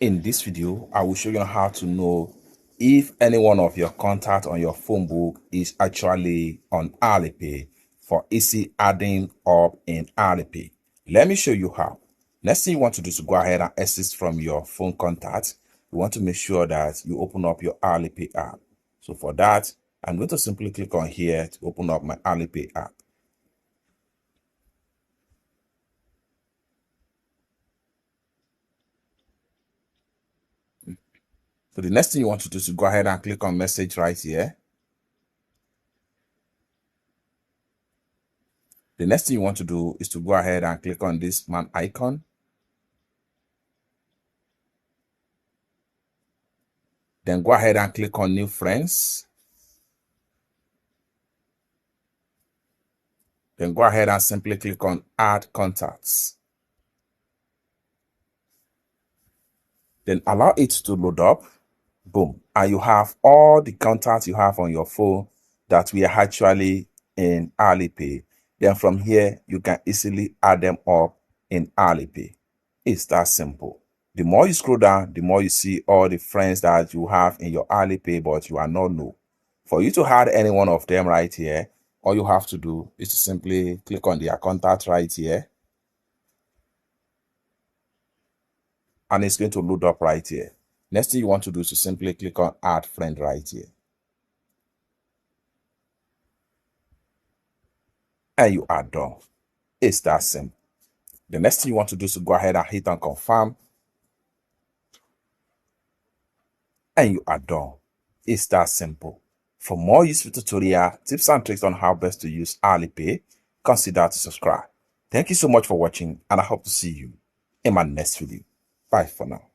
In this video, I will show you how to know if any one of your contacts on your phone book is actually on ALIPAY for easy adding up in ALIPAY. Let me show you how. Next thing you want to do is to go ahead and exit from your phone contacts. You want to make sure that you open up your ALIPAY app. So for that, I'm going to simply click on here to open up my ALIPAY app. So the next thing you want to do is to go ahead and click on message right here. The next thing you want to do is to go ahead and click on this man icon. Then go ahead and click on new friends. Then go ahead and simply click on add contacts. Then allow it to load up. Boom. And you have all the contacts you have on your phone that we are actually in ALIPAY. Then from here, you can easily add them up in ALIPAY. It's that simple. The more you scroll down, the more you see all the friends that you have in your ALIPAY, but you are not know. For you to add any one of them right here, all you have to do is to simply click on their contact right here. And it's going to load up right here. Next thing you want to do is to simply click on add friend right here. And you are done. It's that simple. The next thing you want to do is to go ahead and hit on confirm. And you are done. It's that simple. For more useful tutorial, tips and tricks on how best to use ALIPAY, consider to subscribe. Thank you so much for watching, and I hope to see you in my next video. Bye for now.